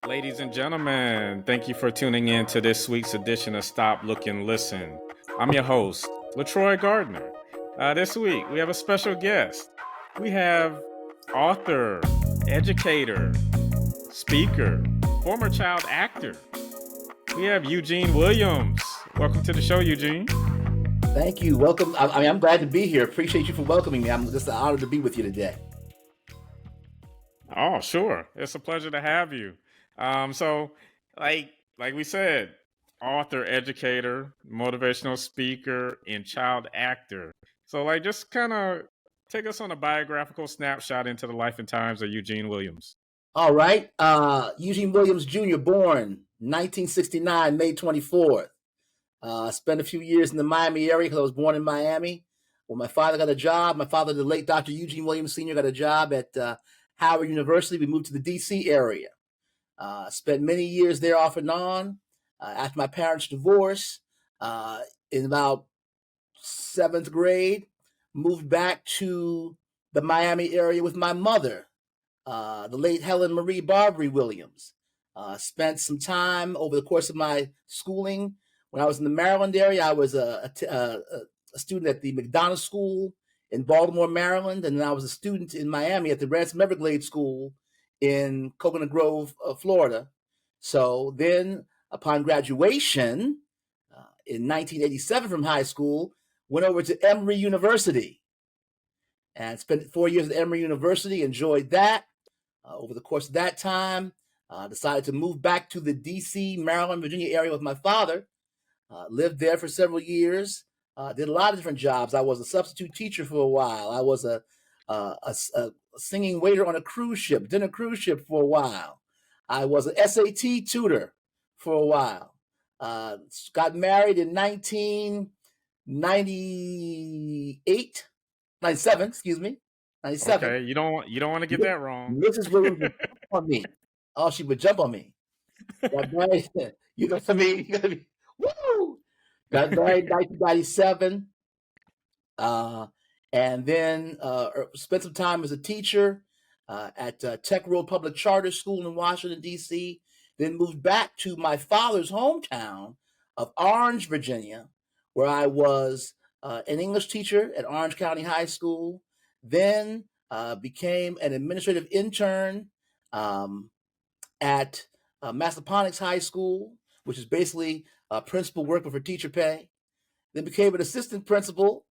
Ladies and gentlemen, thank you for tuning in to this week's edition of Stop, Look, and Listen. I'm your host, LaTroy Gardner. This week, we have a special guest. We have author, educator, speaker, former child actor. We have Eugene Williams. Welcome to the show, Eugene. Thank you. Welcome. I'm glad to be here. Appreciate you for welcoming me. I'm just honored to be with you today. Oh, sure. It's a pleasure to have you. So, like we said, author, educator, motivational speaker, and child actor. So, just kind of take us on a biographical snapshot into the life and times of Eugene Williams. All right. Eugene Williams Jr., born 1969, May 24th. Spent a few years in the Miami area because I was born in Miami. When my father got a job, my father, the late Dr. Eugene Williams Sr., got a job at Howard University. We moved to the D.C. area. Spent many years there off and on. After my parents' divorce, in about seventh grade, moved back to the Miami area with my mother, the late Helen Marie Barbary Williams. Spent some time over the course of my schooling. When I was in the Maryland area, I was a student at the McDonough School in Baltimore, Maryland, and then I was a student in Miami at the Ransom Everglades School in Coconut Grove, Florida. So then, upon graduation in 1987 from high school, went over to Emory University and spent 4 years at Emory University, enjoyed that. Over the course of that time, decided to move back to the D.C., Maryland, Virginia area with my father. Lived there for several years. Did a lot of different jobs. I was a substitute teacher for a while. I was a singing waiter on a cruise ship, dinner cruise ship for a while. I was an SAT tutor for a while. Got married in 1998, 97, excuse me, 97. Okay, you don't want to get that wrong. Mrs. Williams would jump on me. Oh, she would jump on me. Got married, you know what I mean? You gotta be, woo! Got married in 1997. And then spent some time as a teacher at Tech World Public Charter School in Washington, D.C. Then moved back to my father's hometown of Orange, Virginia, where I was an English teacher at Orange County High School. Then became an administrative intern at Massaponax High School, which is basically principal working for teacher pay. Then became an assistant principal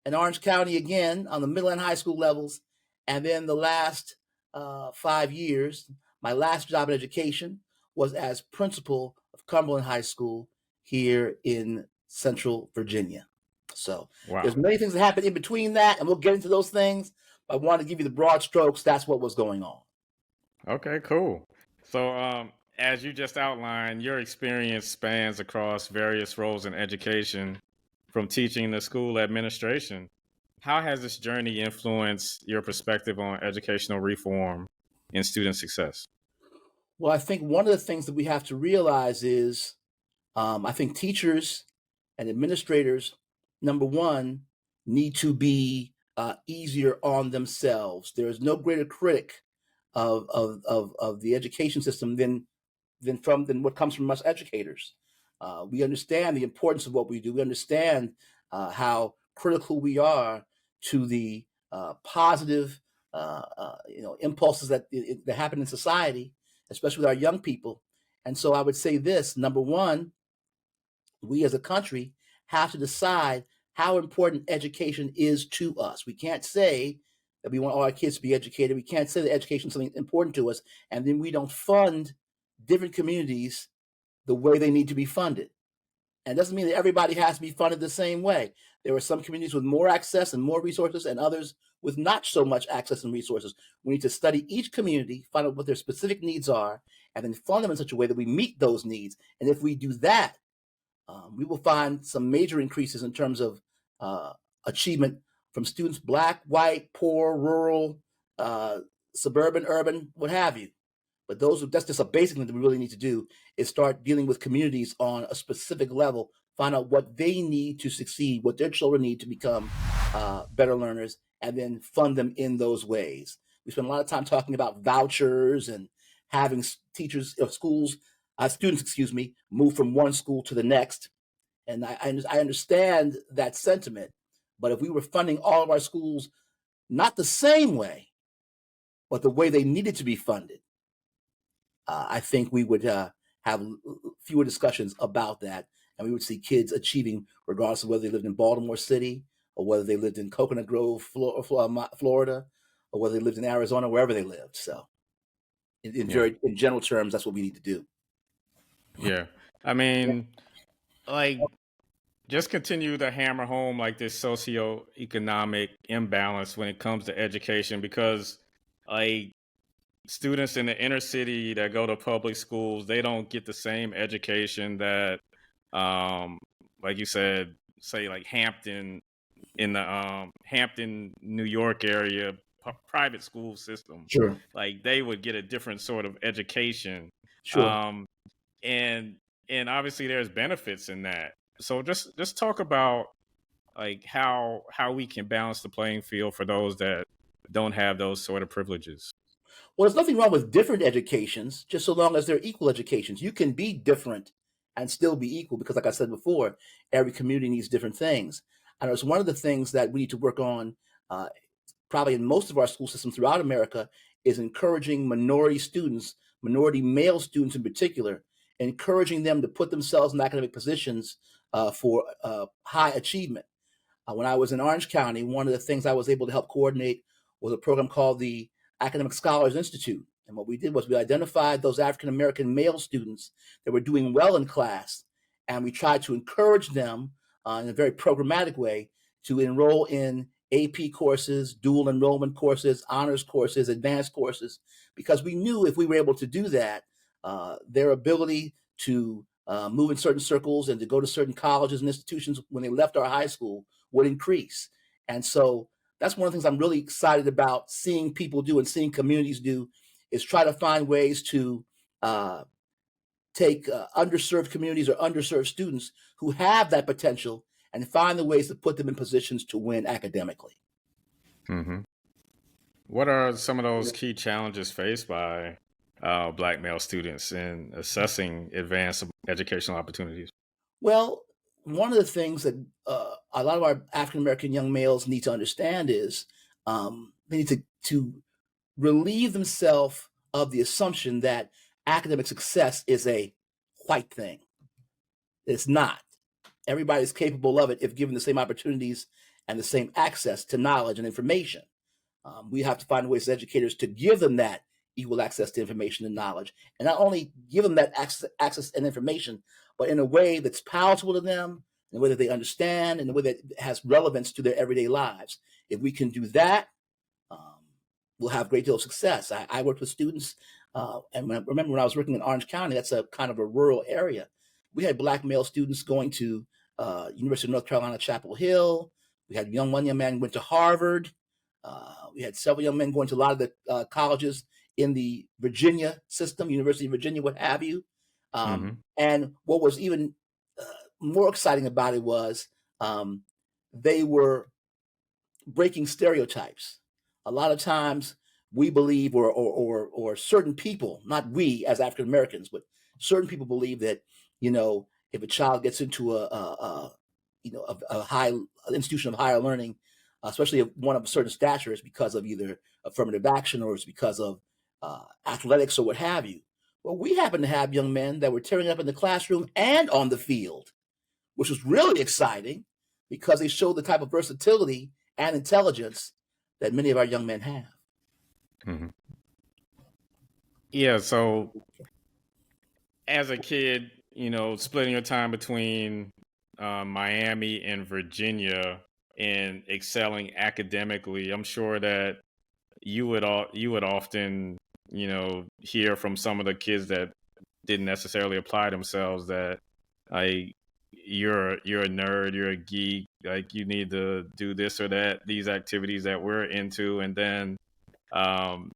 in Orange County again on the middle and high school levels. And then the last 5 years, my last job in education was as principal of Cumberland High School here in Central Virginia. So There's many things that happen in between that, and we'll get into those things. I want to give you the broad strokes. That's what was going on. Okay, cool. So, as you just outlined, your experience spans across various roles in education, from teaching to school administration. How has this journey influenced your perspective on educational reform and student success? Well, I think one of the things that we have to realize is I think teachers and administrators, number one, need to be easier on themselves. There is no greater critic of the education system than what comes from us educators. We understand the importance of what we do. We understand how critical we are to the positive impulses that happen in society, especially with our young people. And so I would say this: number one, we as a country have to decide how important education is to us. We can't say that we want all our kids to be educated. We can't say that education is something important to us, and then we don't fund different communities the way they need to be funded. And it doesn't mean that everybody has to be funded the same way. There are some communities with more access and more resources and others with not so much access and resources. We need to study each community, find out what their specific needs are, and then fund them in such a way that we meet those needs. And if we do that, we will find some major increases in terms of achievement from students, Black, white, poor, rural, suburban, urban, what have you. But that's just a basic thing that we really need to do, is start dealing with communities on a specific level, find out what they need to succeed, what their children need to become better learners, and then fund them in those ways. We spend a lot of time talking about vouchers and having teachers or students, excuse me, move from one school to the next. And I understand that sentiment. But if we were funding all of our schools not the same way, but the way they needed to be funded, I think we would have fewer discussions about that, and we would see kids achieving regardless of whether they lived in Baltimore City or whether they lived in Coconut Grove, Florida, or whether they lived in Arizona, wherever they lived. So, Yeah. in general terms, that's what we need to do. Yeah. I mean, like, just continue to hammer home like this socioeconomic imbalance when it comes to education, because like students in the inner city that go to public schools, they don't get the same education that like you said, say like Hampton, in the Hampton, New York area private school system. Sure, Like they would get a different sort of education. sure. Um and and obviously there's benefits in that. So just talk about like how we can balance the playing field for those that don't have those sort of privileges. Well, there's nothing wrong with different educations, just so long as they're equal educations. You can be different and still be equal because, like I said before, every community needs different things. And it's one of the things that we need to work on, uh, probably in most of our school systems throughout America, is encouraging minority students, minority male students in particular, encouraging them to put themselves in academic positions for high achievement. When I was in Orange County, one of the things I was able to help coordinate was a program called the Academic Scholars Institute. And what we did was we identified those African American male students that were doing well in class, and we tried to encourage them in a very programmatic way to enroll in AP courses, dual enrollment courses, honors courses, advanced courses, because we knew if we were able to do that, their ability to move in certain circles and to go to certain colleges and institutions when they left our high school would increase. And so that's one of the things I'm really excited about seeing people do and seeing communities do, is try to find ways to uh, take underserved communities or underserved students who have that potential and find the ways to put them in positions to win academically. Hmm. What are some of those key challenges faced by Black male students in assessing advanced educational opportunities? Well, one of the things that a lot of our African American young males need to understand is they need to relieve themselves of the assumption that academic success is a white thing. It's not. Everybody's capable of it if given the same opportunities and the same access to knowledge and information. We have to find ways as educators to give them that equal access to information and knowledge, and not only give them that access and information, but in a way that's palatable to them, in a way that they understand, in a way that has relevance to their everyday lives. If we can do that, um, we'll have a great deal of success. I worked with students, and remember when I was working in Orange County, that's a kind of a rural area. We had Black male students going to University of North Carolina, Chapel Hill. We had one young man went to Harvard. We had several young men going to a lot of the colleges in the Virginia system, University of Virginia, what have you. Hmm. And what was even uh, more exciting about it was um, they were breaking stereotypes. A lot of times we believe, or certain people, not we as African Americans, but certain people believe that, if a child gets into a high institution of higher learning, especially if one of a certain stature, is because of either affirmative action or it's because of athletics or what have you. Well, we happen to have young men that were tearing up in the classroom and on the field, which was really exciting because they showed the type of versatility and intelligence that many of our young men have. Hmm. Yeah. So as a kid, splitting your time between Miami and Virginia and excelling academically, I'm sure that you would often hear from some of the kids that didn't necessarily apply themselves that like you're a nerd, you're a geek, like you need to do this or that, these activities that we're into, and then um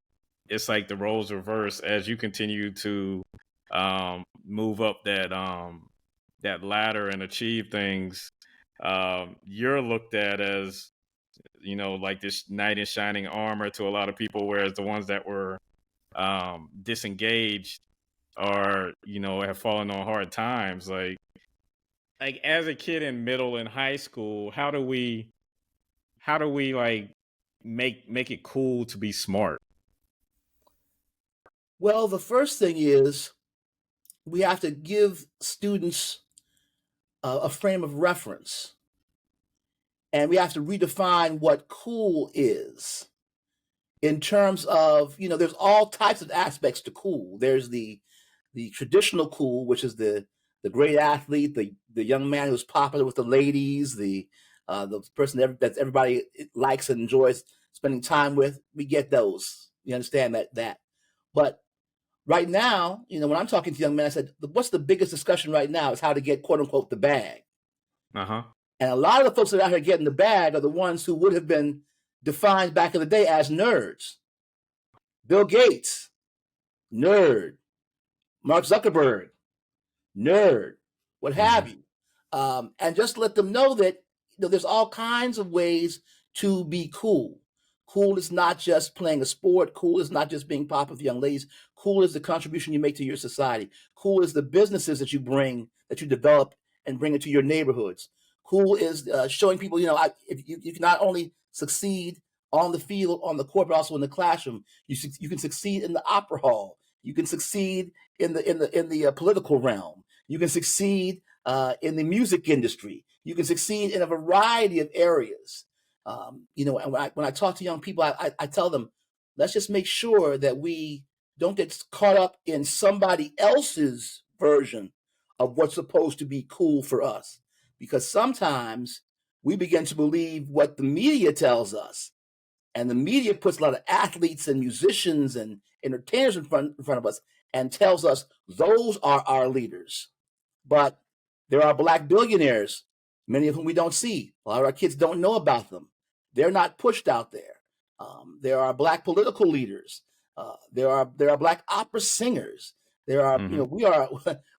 it's like the roles reverse as you continue to move up that ladder and achieve things. You're looked at as like this knight in shining armor to a lot of people, whereas the ones that were disengaged or have fallen on hard times. Like as a kid in middle and high school, how do we like make it cool to be smart? Well, the first thing is we have to give students a frame of reference, and we have to redefine what cool is in terms of, there's all types of aspects to cool. There's the traditional cool, which is the great athlete, the young man who's popular with the ladies, the person that everybody likes and enjoys spending time with. We get those. You understand that. But right now, when I'm talking to young men, I said, what's the biggest discussion right now is how to get, quote unquote, the bag. Uh-huh. And a lot of the folks that are out here getting the bag are the ones who would have been defined back in the day as nerds. Bill Gates, nerd. Mark Zuckerberg, nerd, what have Mhm. you. And just let them know that there's all kinds of ways to be cool. Cool is not just playing a sport. Cool is not just being popular with young ladies. Cool is the contribution you make to your society. Cool is the businesses that you bring, that you develop and bring into your neighborhoods. Cool is showing people, if you can not only succeed on the field, on the court, but also in the classroom. You can succeed in the opera hall. You can succeed in the political realm. You can succeed in the music industry. You can succeed in a variety of areas. And when I talk to young people, I tell them, let's just make sure that we don't get caught up in somebody else's version of what's supposed to be cool for us. Because sometimes we begin to believe what the media tells us. And the media puts a lot of athletes and musicians and entertainers in front of us and tells us those are our leaders. But there are Black billionaires, many of whom we don't see. A lot of our kids don't know about them. They're not pushed out there. There are Black political leaders. There are Black opera singers. There are, Mhm.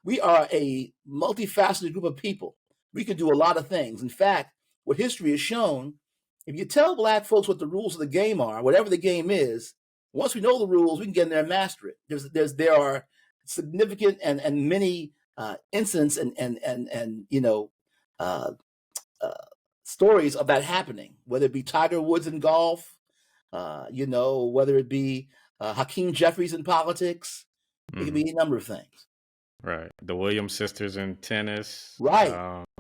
we are a multifaceted group of people. We can do a lot of things. In fact, what history has shown, if you tell Black folks what the rules of the game are, whatever the game is, once we know the rules, we can get in there and master it. There are significant and many incidents and uh, uh, stories of that happening, whether it be Tiger Woods in golf, whether it be Hakeem Jeffries in politics. It could Mhm. be a number of things. Right. The Williams sisters in tennis. Right.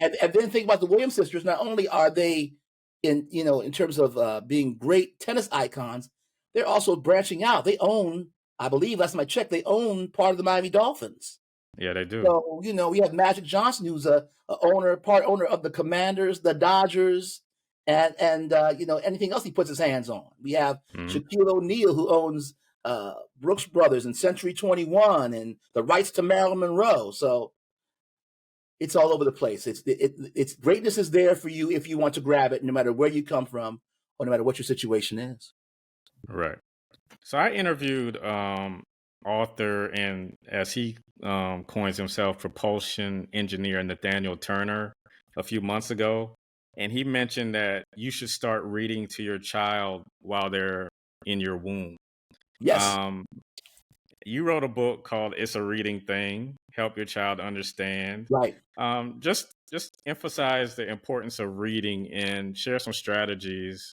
And then think about the Williams sisters. Not only are they in terms of being great tennis icons, they're also branching out. They own, I believe, last time I checked, they own part of the Miami Dolphins. Yeah, they do. So, we have Magic Johnson, who's part owner of the Commanders, the Dodgers, and anything else he puts his hands on. We have Mhm. Shaquille O'Neal, who owns Brooks Brothers and Century 21 and the rights to Marilyn Monroe. So it's all over the place. It's greatness is there for you if you want to grab it, no matter where you come from or no matter what your situation is. Right. So I interviewed author and, as he coins himself, propulsion engineer Nathaniel Turner a few months ago, and he mentioned that you should start reading to your child while they're in your womb. Yes, Um, you wrote a book called "It's a Reading Thing: Help Your Child Understand." right. Just emphasize the importance of reading and share some strategies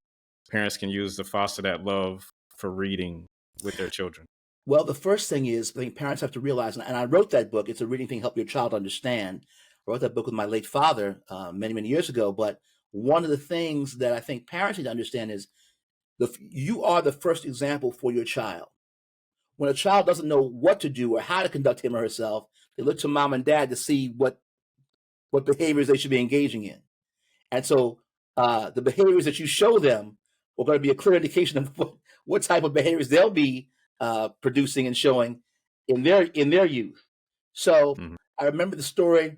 parents can use to foster that love for reading with their children. Well, the first thing is, I think parents have to realize, and I wrote that book, It's a Reading Thing, Help Your Child Understand. I wrote that book with my late father many, many years ago. But one of the things that I think parents need to understand is you are the first example for your child. When a child doesn't know what to do or how to conduct him or herself, they look to mom and dad to see what behaviors they should be engaging in. And so the behaviors that you show them are going to be a clear indication of what type of behaviors they'll be producing and showing in their youth. So Mhm. I remember the story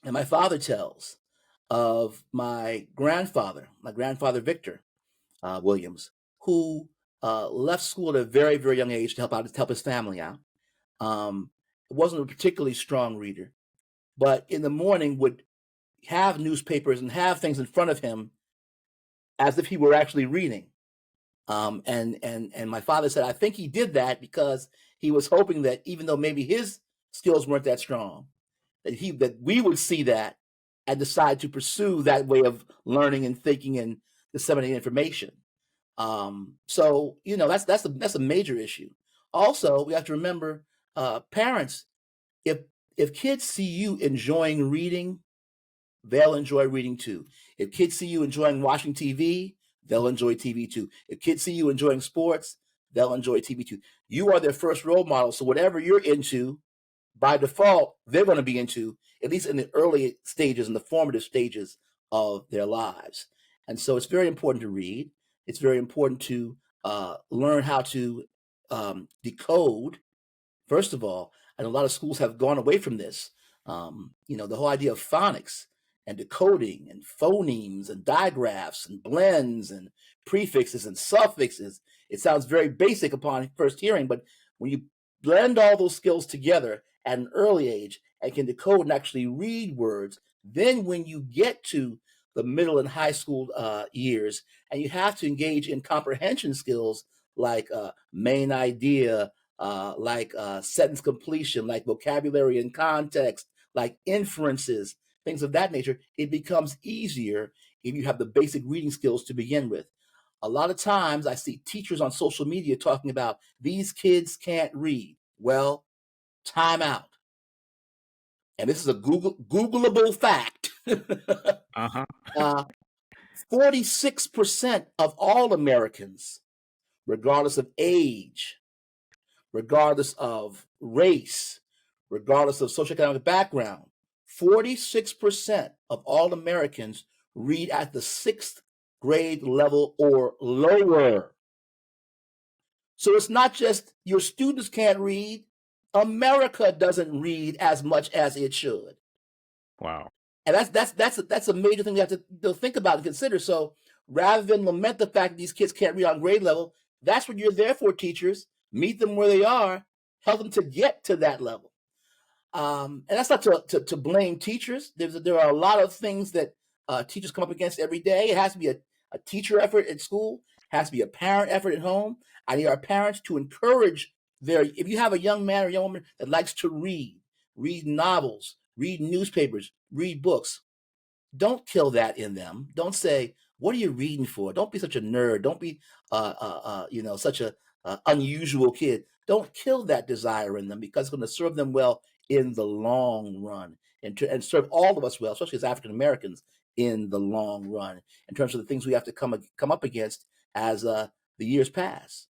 that my father tells of my grandfather Victor Williams, who left school at a very, very young age to help his family out. Um, wasn't a particularly strong reader, but in the morning would have newspapers and have things in front of him as if he were actually reading. And my father said, I think he did that because he was hoping that even though maybe his skills weren't that strong, that we would see that and decide to pursue that way of learning and thinking and disseminating information. So that's a major issue. Also, we have to remember, parents, if kids see you enjoying reading, they'll enjoy reading too. If kids see you enjoying watching TV, they'll enjoy TV too. If kids see you enjoying sports, they'll enjoy TV too. You are their first role model, so whatever you're into, by default, they're going to be into, at least in the early stages, in the formative stages of their lives. And so it's very important to read. It's very important to learn how to decode, first of all. And a lot of schools have gone away from this. The whole idea of phonics and decoding and phonemes and digraphs and blends and prefixes and suffixes. It sounds very basic upon first hearing, but when you blend all those skills together at an early age and can decode and actually read words, then when you get to the middle and high school years and you have to engage in comprehension skills like main idea, like sentence completion, like vocabulary and context, like inferences, things of that nature, it becomes easier if you have the basic reading skills to begin with. A lot of times I see teachers on social media talking about these kids can't read. Well, time out. And this is a Googleable fact. Uh-huh. 46% of all Americans, regardless of age, regardless of race, regardless of socioeconomic background, 46% of all Americans read at the 6th grade level or lower. So it's not just your students can't read, America doesn't read as much as it should. Wow. And that's a major thing we have to think about and consider. So rather than lament the fact that these kids can't read on grade level, that's what you're there for, teachers. Meet them where they are, help them to get to that level. And that's not to blame teachers. There are a lot of things that teachers come up against every day. It has to be a teacher effort at school, has to be a parent effort at home. I need our parents to encourage if you have a young man or young woman that likes to read novels, read newspapers, read books, don't kill that in them. Don't say, what are you reading for? Don't be such a nerd. Don't be such a unusual kid. Don't kill that desire in them, because it's going to serve them well in the long run, and serve all of us well, especially as African Americans, in the long run, in terms of the things we have to come up against as the years pass.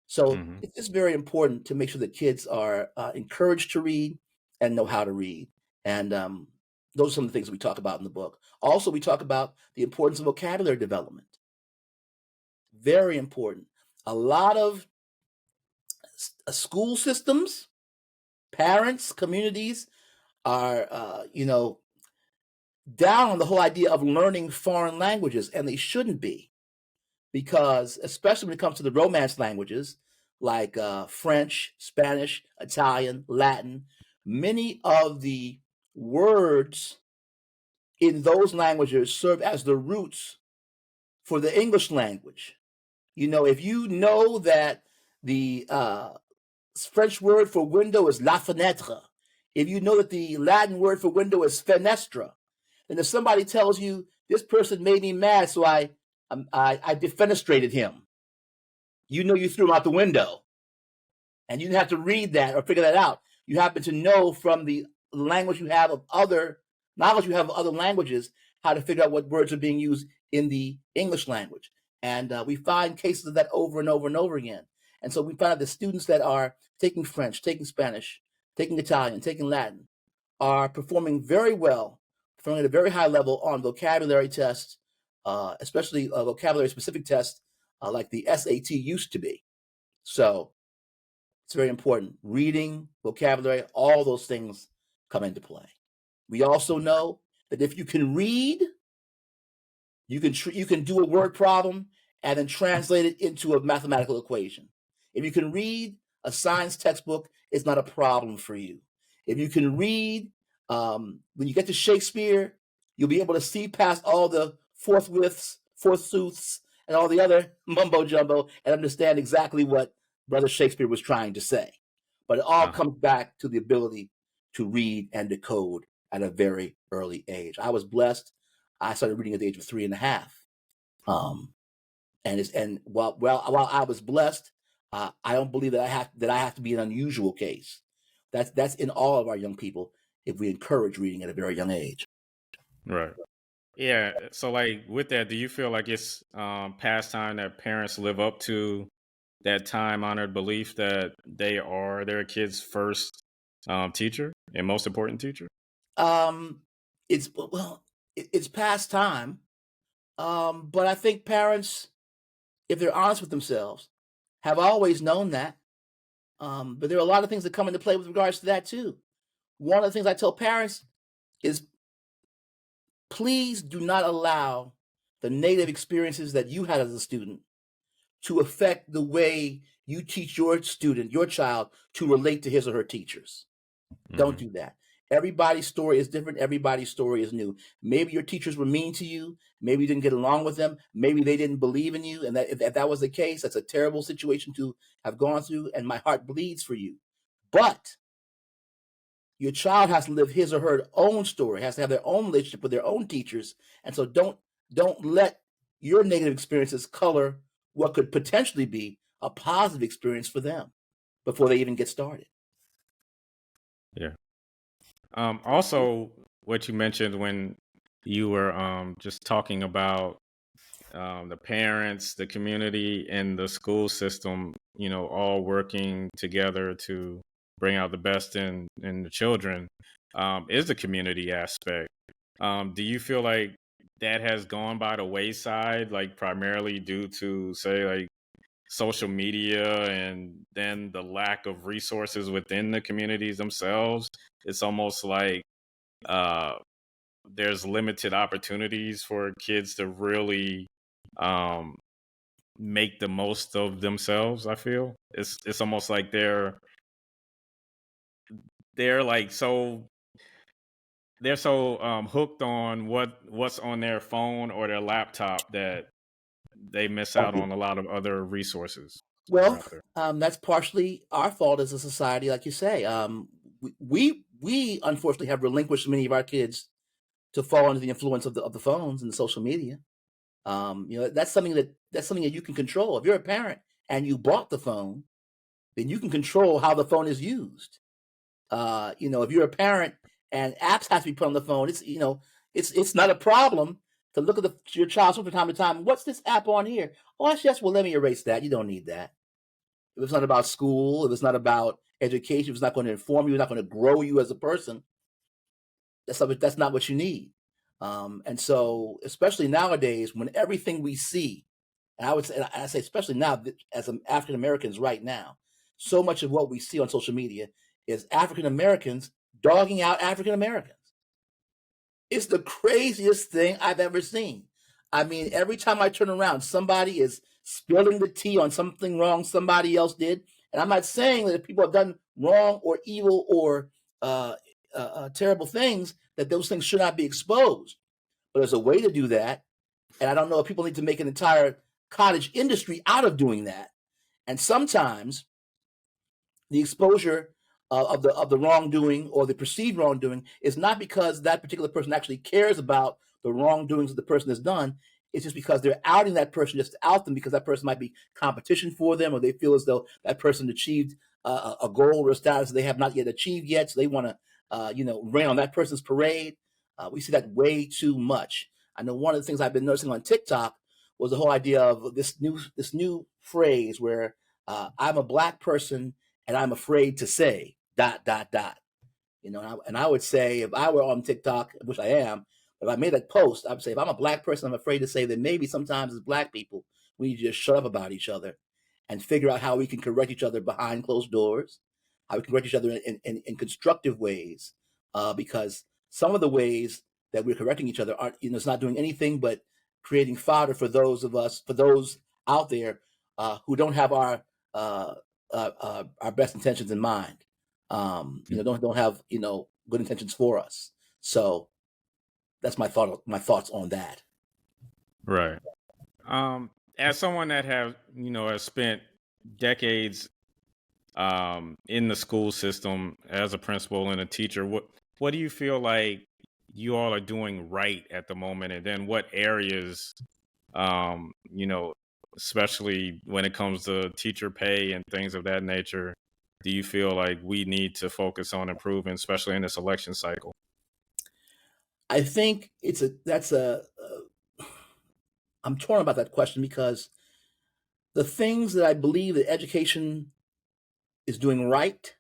So Mm-hmm. it's very important to make sure that kids are encouraged to read and know how to read. And those are some of the things we talk about in the book. Also, we talk about the importance of vocabulary development. Very important. A lot of school systems, parents, communities are, down on the whole idea of learning foreign languages, and they shouldn't be, because especially when it comes to the Romance languages like French, Spanish, Italian, Latin, many of the words in those languages serve as the roots for the English language. If you know that the French word for window is la fenêtre, if you know that the Latin word for window is fenestra, and if somebody tells you this person made me mad, so I defenestrated him, you threw him out the window, and you didn't have to read that or figure that out. You happen to know from the language you have of other knowledge you have of other languages how to figure out what words are being used in the English language. And we find cases of that over and over and over again. And so we find that students that are taking French, taking Spanish, taking Italian, taking Latin are performing very well, performing at a very high level on vocabulary tests, especially vocabulary-specific tests like the SAT used to be. So it's very important. Reading, vocabulary, all those things come into play. We also know that if you can read, you can do a word problem and then translate it into a mathematical equation. If you can read a science textbook, it's not a problem for you. If you can read, when you get to Shakespeare, you'll be able to see past all the forsooths and all the other mumbo jumbo and understand exactly what Brother Shakespeare was trying to say. But it all Uh, comes back to the ability to read and decode at a very early age. I was blessed. I started reading at the age of 3.5. Um, and while I was blessed, I don't believe that I have to be an unusual case. That's in all of our young people if we encourage reading at a very young age. right. Yeah. So, like, with that, do you feel like it's past time that parents live up to that time honored belief that they are their kids' first teacher and most important teacher? Um, it's well, it's past time, but I think parents, if they're honest with themselves, have always known that. But there are a lot of things that come into play with regards to that too. One of the things I tell parents is please do not allow the negative experiences that you had as a student to affect the way you teach your student, your child, to relate to his or her teachers. Don't Hmm. do that. Everybody's story is different. Everybody's story is new. Maybe your teachers were mean to you. Maybe you didn't get along with them. Maybe they didn't believe in you. And that if that was the case, that's a terrible situation to have gone through. And my heart bleeds for you. But your child has to live his or her own story, has to have their own relationship with their own teachers. And so don't let your negative experiences color what could potentially be a positive experience for them before they even get started. Yeah. Also, what you mentioned when you were just talking about the parents, the community, and the school system, all working together to bring out the best in the children, is the community aspect. Do you feel like that has gone by the wayside, like primarily due to, say, like social media and then the lack of resources within the communities themselves? It's almost like uh, there's limited opportunities for kids to really um, make the most of themselves. I feel it's almost like they're like so hooked on what's on their phone or their laptop that they miss out on a lot of other resources that are Well, out there. that's partially our fault as a society, like you say. We unfortunately have relinquished many of our kids to fall under the influence of the phones and the social media. That's something that you can control. If you're a parent and you bought the phone, then you can control how the phone is used. If you're a parent and apps have to be put on the phone, it's not a problem to look at your child from time to time. What's this app on here? Oh, that's just well. Let me erase that. You don't need that. If it's not about school, if it's not about education, if it's not going to inform you, not going to grow you as a person, that's not what you need. And so, especially nowadays, when everything we see, and I say especially now as African Americans right now, so much of what we see on social media is African Americans dogging out African Americans. It's the craziest thing I've ever seen. I mean, every time I turn around, somebody is spilling the tea on something wrong somebody else did. And I'm not saying that if people have done wrong or evil or terrible things, that those things should not be exposed. But there's a way to do that. And I don't know if people need to make an entire cottage industry out of doing that. And sometimes the exposure of the wrongdoing or the perceived wrongdoing is not because that particular person actually cares about the wrongdoings that the person has done. It's just because they're outing that person just to out them because that person might be competition for them or they feel as though that person achieved a goal or a status they have not yet achieved yet. So they want to, rain on that person's parade. We see that way too much. I know one of the things I've been noticing on TikTok was the whole idea of this new phrase where I'm a black person and I'm afraid to say dot dot dot. And I would say if I were on TikTok, which I am, if I made a post, I would say if I'm a black person, I'm afraid to say that maybe sometimes as black people we need to just shut up about each other and figure out how we can correct each other behind closed doors, how we can correct each other in constructive ways, because some of the ways that we're correcting each other aren't, it's not doing anything but creating fodder for those out there who don't have our best intentions in mind. Don't have good intentions for us. So that's my thoughts on that. Right. as someone that has spent decades in the school system as a principal and a teacher, what do you feel like you all are doing right at the moment, and then what areas, um, you know, especially when it comes to teacher pay and things of that nature, do you feel like we need to focus on improving, especially in this election cycle? I think I'm torn about that question because the things that I believe that education is doing right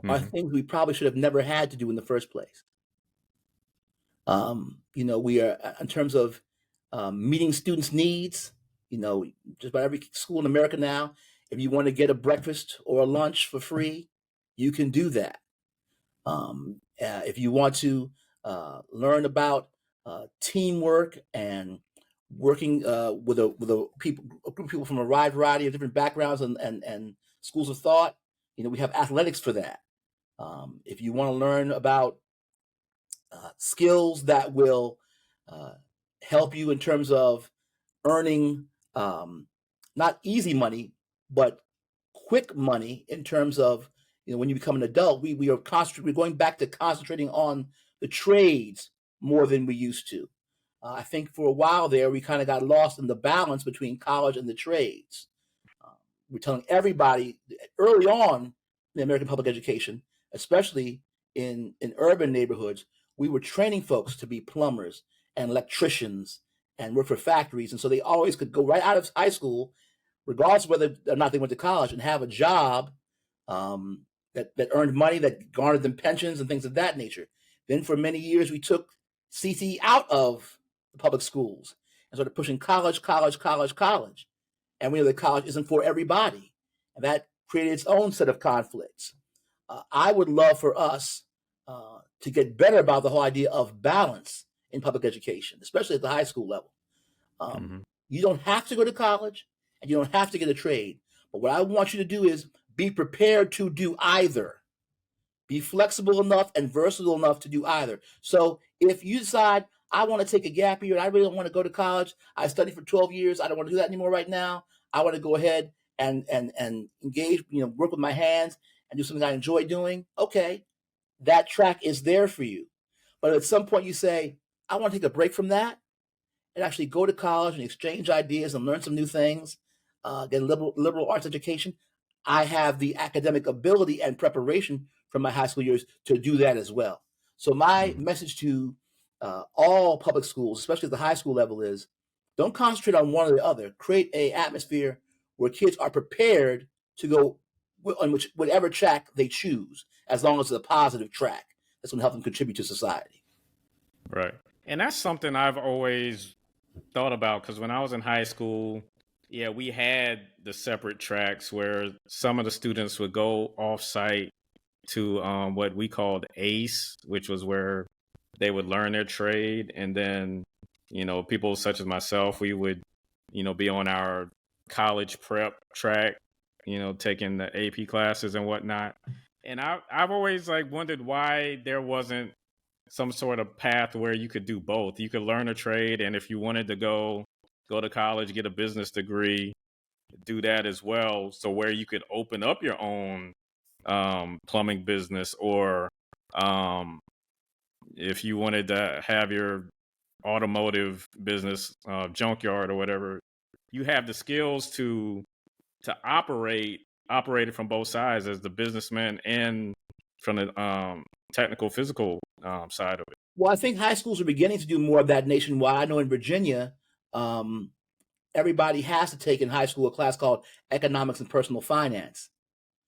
are Hmm. things we probably should have never had to do in the first place. We are in terms of meeting students' needs. Just about every school in America now, if you want to get a breakfast or a lunch for free, you can do that. If you want to learn about teamwork and working with a group of people from a wide variety of different backgrounds and schools of thought, we have athletics for that. If you want to learn about skills that will uh, help you in terms of earning not easy money, but quick money in terms of when you become an adult, we're going back to concentrating on the trades more than we used to. I think for a while there we kind of got lost in the balance between college and the trades. Um, we're telling everybody early on in American public education, especially in urban neighborhoods, we were training folks to be plumbers and electricians and work for factories. And so they always could go right out of high school, regardless of whether or not they went to college, and have a job um, that earned money, that garnered them pensions and things of that nature. Then for many years, we took CT out of the public schools and started pushing college, college, college, college. And we know that college isn't for everybody. And that created its own set of conflicts. I would love for us to get better about the whole idea of balance in public education, especially at the high school level. Um, Hmm. you don't have to go to college and you don't have to get a trade. But what I want you to do is be prepared to do either. Be flexible enough and versatile enough to do either. So if you decide, I want to take a gap year and I really don't want to go to college, I studied for 12 years, I don't want to do that anymore right now. I want to go ahead and engage, work with my hands and do something I enjoy doing. Okay, that track is there for you. But at some point you say, I want to take a break from that and actually go to college and exchange ideas and learn some new things, get a liberal arts education. I have the academic ability and preparation from my high school years to do that as well. So my Hmm. message to all public schools, especially at the high school level, is don't concentrate on one or the other. Create a atmosphere where kids are prepared to go on whatever track they choose, as long as it's a positive track. That's going to help them contribute to society. Right. And that's something I've always thought about, because when I was in high school, yeah, we had the separate tracks where some of the students would go off site to what we called ACE, which was where they would learn their trade. And then, people such as myself, we would, be on our college prep track, taking the AP classes and whatnot. And I've always like wondered why there wasn't some sort of path where you could do both. You could learn a trade, and if you wanted to go to college, get a business degree, do that as well. So where you could open up your own plumbing business, or um, if you wanted to have your automotive business, junkyard or whatever, you have the skills to operate it from both sides, as the businessman and from the technical physical side of it. Well, I think high schools are beginning to do more of that nationwide. I know in Virginia, um, everybody has to take in high school a class called economics and personal finance.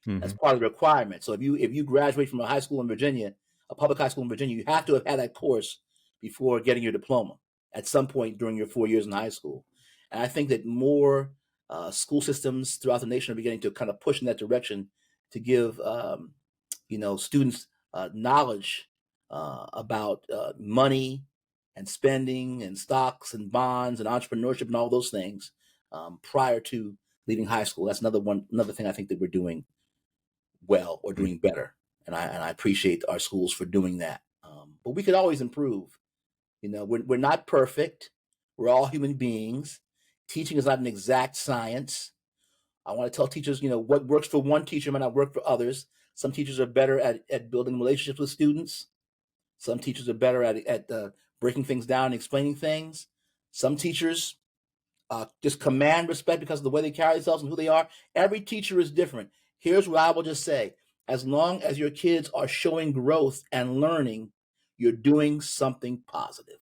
That's Hmm. part of the requirement. So if you graduate from a high school in Virginia, a public high school in Virginia, you have to have had that course before getting your diploma at some point during your 4 years in high school. And I think that more school systems throughout the nation are beginning to kind of push in that direction to give students knowledge about money and spending and stocks and bonds and entrepreneurship and all those things prior to leaving high school. That's another thing I think that we're doing well or doing better, and I appreciate our schools for doing that. But we could always improve. We're not perfect. We're all human beings. Teaching is not an exact science. I want to tell teachers, what works for one teacher might not work for others. Some teachers are better at building relationships with students. Some teachers are better at breaking things down and explaining things. Some teachers just command respect because of the way they carry themselves and who they are. Every teacher is different. Here's what I will just say. As long as your kids are showing growth and learning, you're doing something positive.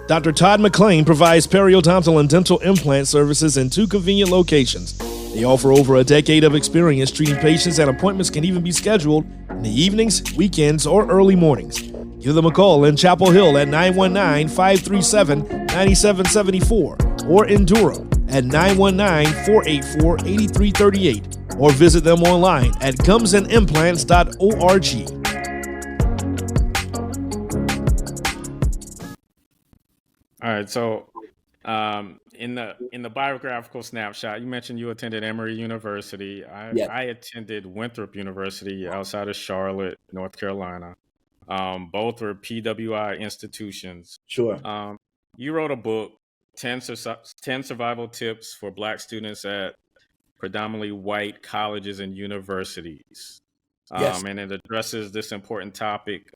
Dr. Todd McLean provides periodontal and dental implant services in 2 convenient locations. They offer over a decade of experience treating patients, and appointments can even be scheduled in the evenings, weekends, or early mornings. Give them a call in Chapel Hill at 919-537-9774 or in Durham at 919-484-8338 or visit them online at gumsandimplants.org. All right, so in the biographical snapshot, you mentioned you attended Emory University. Yes. I attended Winthrop University outside of Charlotte, North Carolina. Both were PWI institutions. Sure. You wrote a book, 10 Survival Tips for Black Students at Predominantly White Colleges and Universities. Yes. And it addresses this important topic.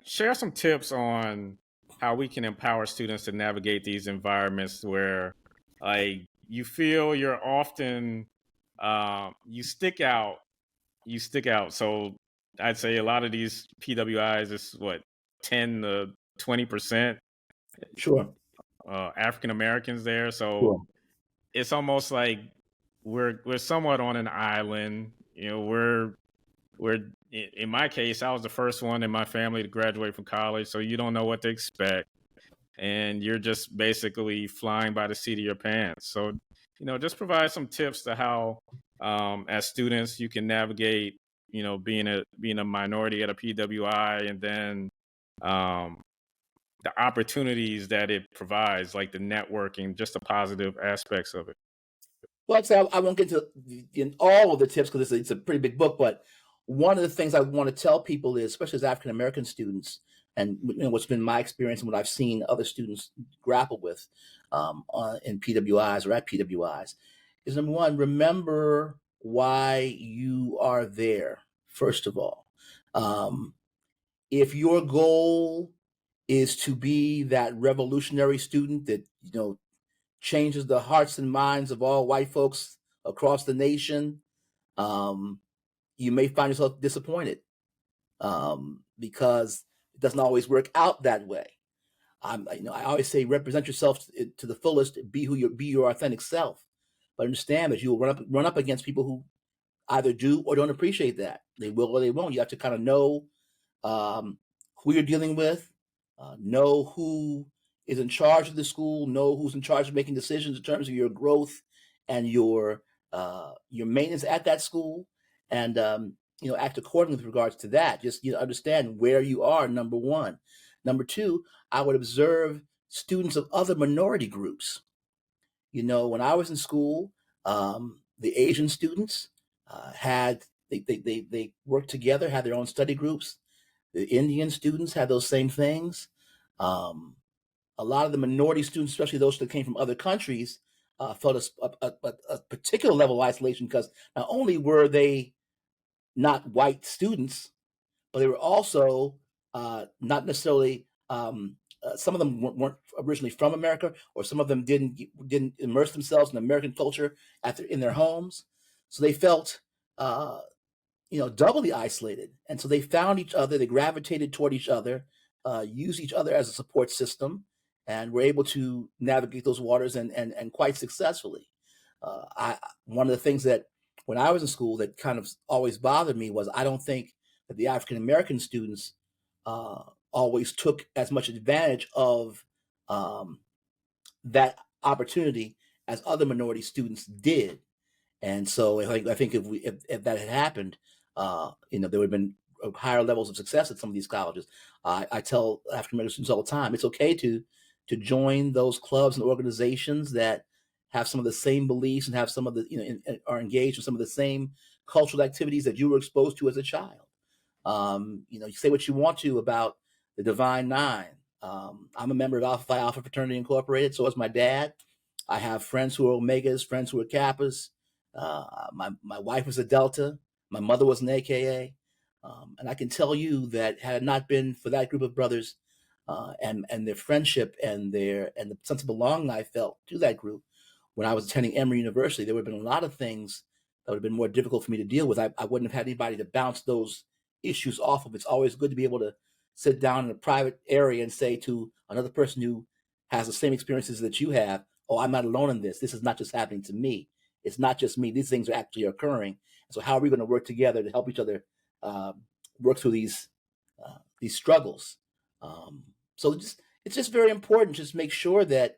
Share some tips on how we can empower students to navigate these environments where you feel you're often you stick out. So I'd say a lot of these PWIs is 10 to 20%. Sure. African Americans there. So Sure. it's almost like we're somewhat on an island. We're in my case, I was the first one in my family to graduate from college, so you don't know what to expect, and you're just basically flying by the seat of your pants. So, just provide some tips to how, as students, you can navigate, being a minority at a PWI, and then the opportunities that it provides, like the networking, just the positive aspects of it. Well, I'd say I won't get in all of the tips because it's a pretty big book, but one of the things I want to tell people is, especially as African American students, and what's been my experience and what I've seen other students grapple with in PWIs or at PWIs, is number one, remember why you are there, first of all. If your goal is to be that revolutionary student that, changes the hearts and minds of all white folks across the nation, you may find yourself disappointed because it doesn't always work out that way. I always say, represent yourself to the fullest. Be your authentic self. But understand that you will run up against people who either do or don't appreciate that. They will or they won't. You have to kind of know who you're dealing with, know who is in charge of the school, know who's in charge of making decisions in terms of your growth and your maintenance at that school, and act accordingly with regards to that. Just understand where you are, number one. Number two, I would observe students of other minority groups. When I was in school, the Asian students they worked together, had their own study groups. The Indian students had those same things. A lot of the minority students, especially those that came from other countries, felt a particular level of isolation because not only were they not white students, but they were also not necessarily. Some of them weren't originally from America, or some of them didn't immerse themselves in American culture in their homes, so they felt doubly isolated. And so they found each other, they gravitated toward each other, used each other as a support system, and were able to navigate those waters and quite successfully. One of the things that when I was in school that kind of always bothered me was I don't think that the African American students always took as much advantage of that opportunity as other minority students did. And so I think if that had happened, there would have been higher levels of success at some of these colleges. I tell African American students all the time, it's okay to join those clubs and organizations that have some of the same beliefs and have some of the are engaged in some of the same cultural activities that you were exposed to as a child. You say what you want to about the Divine Nine, I'm a member of Alpha Phi Alpha Fraternity Incorporated. So is my dad. I have friends who are Omegas, friends who are Kappas. My wife was a Delta. My mother was an AKA. And I can tell you that had it not been for that group of brothers and their friendship and the sense of belonging I felt to that group when I was attending Emory University, there would have been a lot of things that would have been more difficult for me to deal with. I wouldn't have had anybody to bounce those issues off of. It's always good to be able to sit down in a private area and say to another person who has the same experiences that you have, oh, I'm not alone in this. This is not just happening to me. It's not just me. These things are actually occurring. So how are we going to work together to help each other work through these struggles? So it's just very important. Just make sure that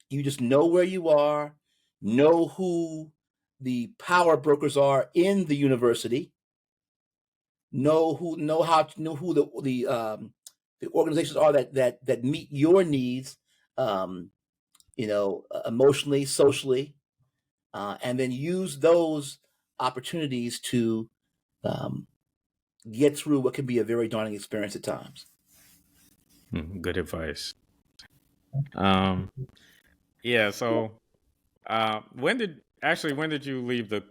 you just know where you are, know who the power brokers are in the university, know who the organizations are that meet your needs, emotionally, socially, and then use those opportunities to get through what can be a very daunting experience at times. Good advice. Yeah. So, when did you leave the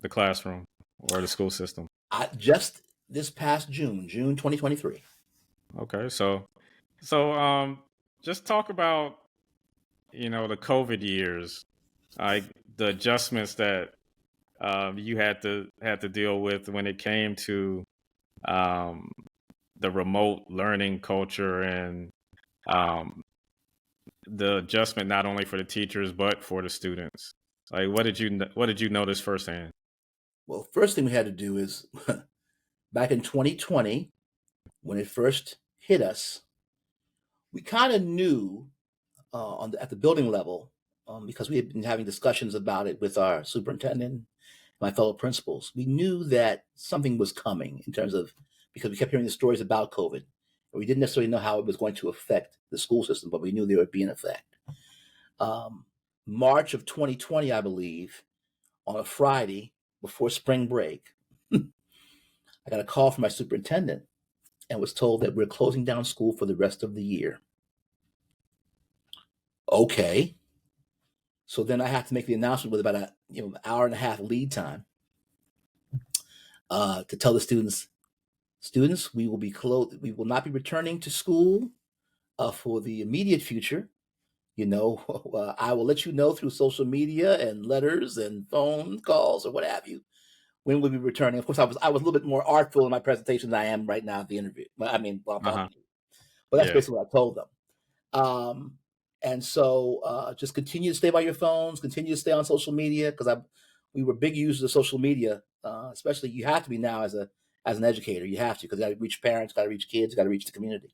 classroom or the school system? Just this past June 2023. Okay. So, just talk about the COVID years, like the adjustments that you had to deal with when it came to the remote learning culture and the adjustment not only for the teachers but for the students. Like, what did you notice firsthand? Well, first thing we had to do is back in 2020, when it first hit us, we kind of knew at the building level, because we had been having discussions about it with our superintendent, my fellow principals. We knew that something was coming in terms of, because we kept hearing the stories about COVID. We didn't necessarily know how it was going to affect the school system, but we knew there would be an effect. March of 2020, I believe, on a Friday before spring break, I got a call from my superintendent and was told that we're closing down school for the rest of the year. Okay. So then I have to make the announcement with about an hour and a half lead time to tell the students, we will be closed. We will not be returning to school for the immediate future. I will let you know through social media and letters and phone calls or what have you when we'll be returning. Of course, I was a little bit more artful in my presentation than I am right now at the interview. While I'm talking to you. But that's basically what I told them. And so just continue to stay by your phones, continue to stay on social media, because we were big users of social media, especially you have to be now as an educator. You have to, because you got to reach parents, got to reach kids, got to reach the community.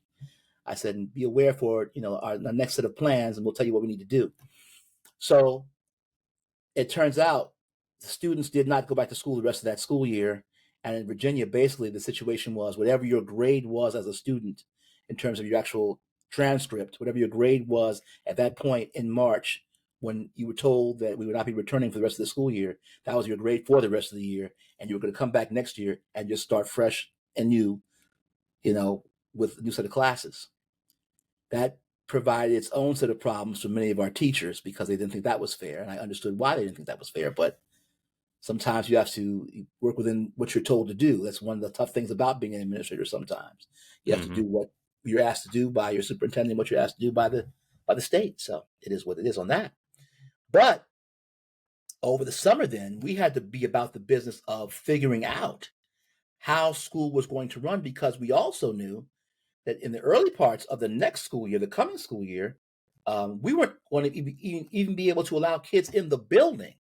I said, be aware for our next set of plans, and we'll tell you what we need to do. So it turns out the students did not go back to school the rest of that school year. And in Virginia, basically the situation was whatever your grade was as a student in terms of your actual transcript, whatever your grade was at that point in March, when you were told that we would not be returning for the rest of the school year, that was your grade for the rest of the year. And you were going to come back next year and just start fresh and new, with a new set of classes. That provided its own set of problems for many of our teachers because they didn't think that was fair. And I understood why they didn't think that was fair. But sometimes you have to work within what you're told to do. That's one of the tough things about being an administrator sometimes. You have to do what you're asked to do by your superintendent, what you're asked to do by the state. So it is what it is on that. But over the summer then, we had to be about the business of figuring out how school was going to run, because we also knew that in the early parts of the next school year, the coming school year, we weren't going to even be able to allow kids in the building.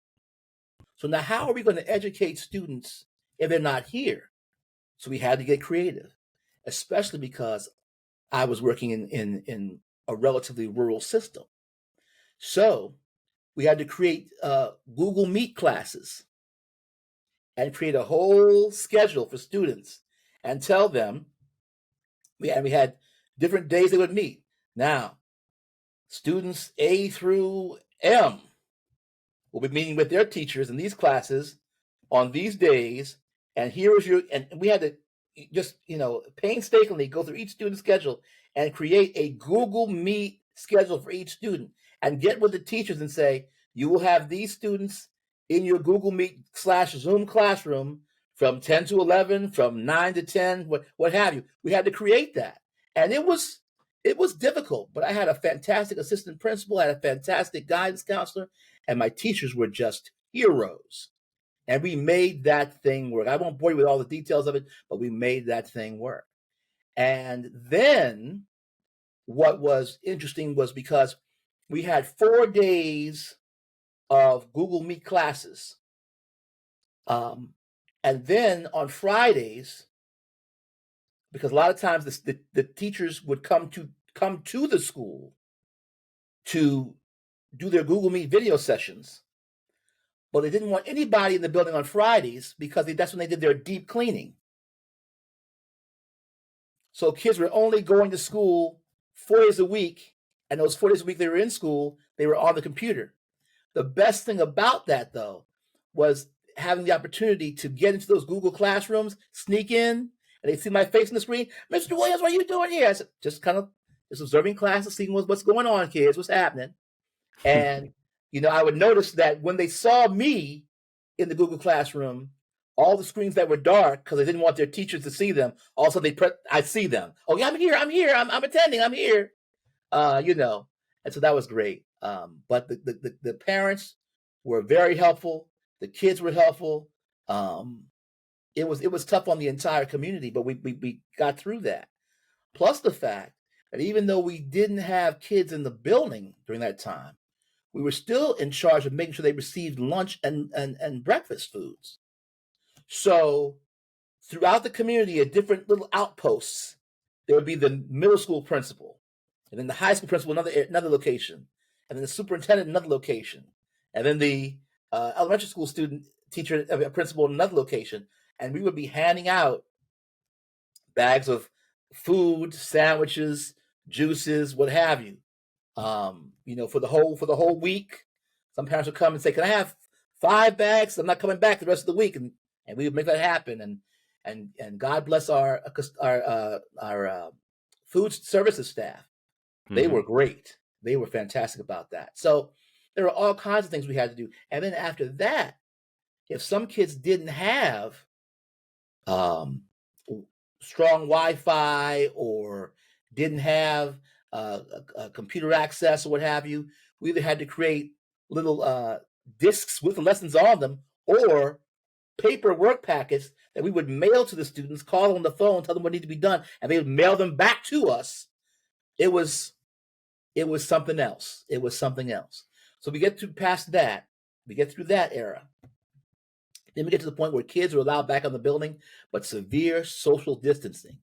So now how are we going to educate students if they're not here? So we had to get creative, especially because I was working in a relatively rural system. So we had to create Google Meet classes and create a whole schedule for students and tell them, we had different days they would meet. Now, students A through M will be meeting with their teachers in these classes on these days. And and we had to just painstakingly go through each student's schedule and create a Google Meet schedule for each student and get with the teachers and say, you will have these students in your Google Meet / Zoom classroom from 10 to 11, from 9 to 10, what have you. We had to create that. And it was difficult, but I had a fantastic assistant principal, I had a fantastic guidance counselor, and my teachers were just heroes. And we made that thing work. I won't bore you with all the details of it, but we made that thing work. And then what was interesting was because we had 4 days of Google Meet classes. And then on Fridays, because a lot of times the teachers would come to the school to do their Google Meet video sessions, but they didn't want anybody in the building on Fridays because that's when they did their deep cleaning. So kids were only going to school 4 days a week, and those 4 days a week they were in school, they were on the computer. The best thing about that, though, was having the opportunity to get into those Google classrooms, sneak in, and they see my face on the screen. Mr. Williams, what are you doing here? I said, just observing classes, seeing what's going on, kids, what's happening. And, I would notice that when they saw me in the Google Classroom, all the screens that were dark, because they didn't want their teachers to see them, also I see them. Oh, yeah, I'm here, I'm attending, I'm here. And so that was great. But the parents were very helpful. The kids were helpful. It was tough on the entire community, but we got through that. Plus the fact that even though we didn't have kids in the building during that time, we were still in charge of making sure they received lunch and breakfast foods. So throughout the community, at different little outposts, there would be the middle school principal, and then the high school principal, another location, and then the superintendent, another location, and then the elementary school principal, another location. And we would be handing out bags of food, sandwiches, juices, what have you. For the whole week. Some parents would come and say, "Can I have 5 bags? I'm not coming back the rest of the week," and we would make that happen. And God bless our food services staff. They were great. They were fantastic about that. So there were all kinds of things we had to do. And then after that, if some kids didn't have strong Wi-Fi or didn't have a computer access or what have you, we either had to create little discs with the lessons on them or paper work packets that we would mail to the students, call them on the phone, tell them what needed to be done, and they would mail them back to us. It was something else. It was something else. So we get past that. We get through that era. Then we get to the point where kids are allowed back on the building, but severe social distancing.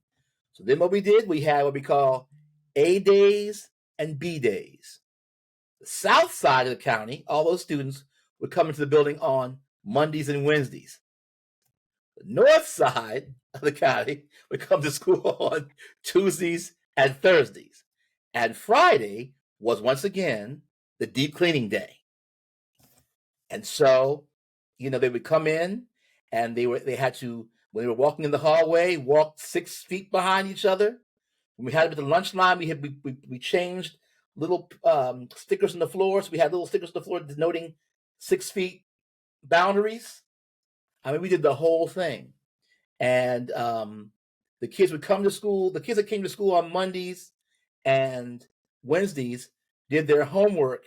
So then what we did, we had what we call A days and B days. The south side of the county, all those students would come into the building on Mondays and Wednesdays. The north side of the county would come to school on Tuesdays and Thursdays. And Friday was once again the deep cleaning day. And so, they would come in and they had to, when they were walking in the hallway, walk 6 feet behind each other. When we had them at the lunch line, we changed little stickers on the floor. So we had little stickers on the floor denoting 6 feet boundaries. I mean, we did the whole thing. And the kids would come to school. The kids that came to school on Mondays and Wednesdays did their homework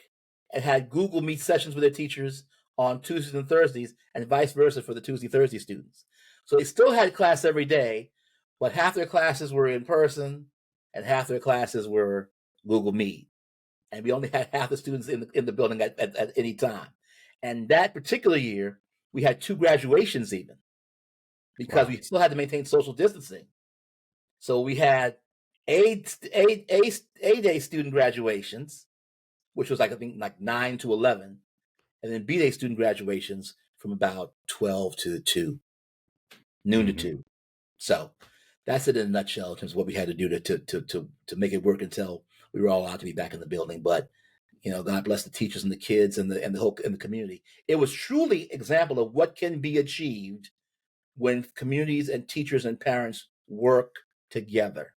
and had Google Meet sessions with their teachers on Tuesdays and Thursdays, and vice versa for the Thursday students. So they still had class every day, but half their classes were in person and half their classes were Google Meet. And we only had half the students in the building at any time. And that particular year, we had 2 graduations even, because we still had to maintain social distancing. So we had A-day student graduations, which was I think 9 to 11, and then B-day student graduations from about 12 to 2, noon to 2. So that's it in a nutshell in terms of what we had to do to make it work until we were all allowed to be back in the building. But God bless the teachers and the kids and the community. It was truly an example of what can be achieved when communities and teachers and parents work together.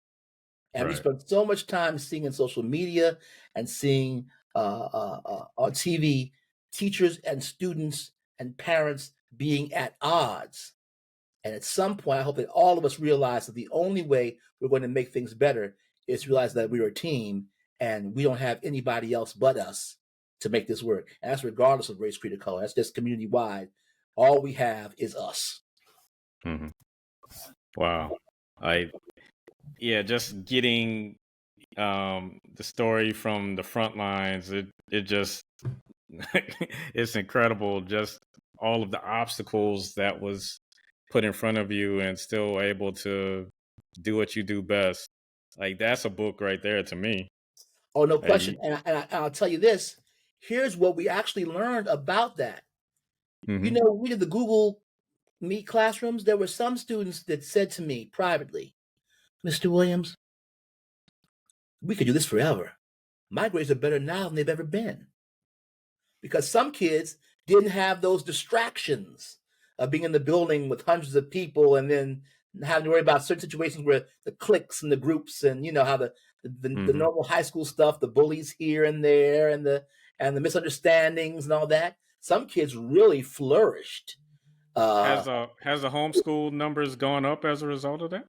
And we Right. spend so much time seeing in social media and seeing on TV teachers and students and parents being at odds. And at some point, I hope that all of us realize that the only way we're going to make things better is to realize that we're a team and we don't have anybody else but us to make this work. And that's regardless of race, creed, or color. That's just community wide. All we have is us. Hmm. Wow. I Yeah, just getting the story from the front lines, it just it's incredible, just all of the obstacles that was put in front of you and still able to do what you do best. Like that's a book right there to me. Oh, no Hey, question. I'll tell you this. Here's what we actually learned about that. You mm-hmm. know, we did the Google Meet classrooms. There were some students that said to me privately, Mr. Williams, we could do this forever. My grades are better now than they've ever been. Because some kids didn't have those distractions of being in the building with hundreds of people and then having to worry about certain situations where the cliques and the groups and you know how the Mm-hmm. normal high school stuff, the bullies here and there and the misunderstandings and all that. Some kids really flourished. Uh, Has the homeschool numbers gone up as a result of that?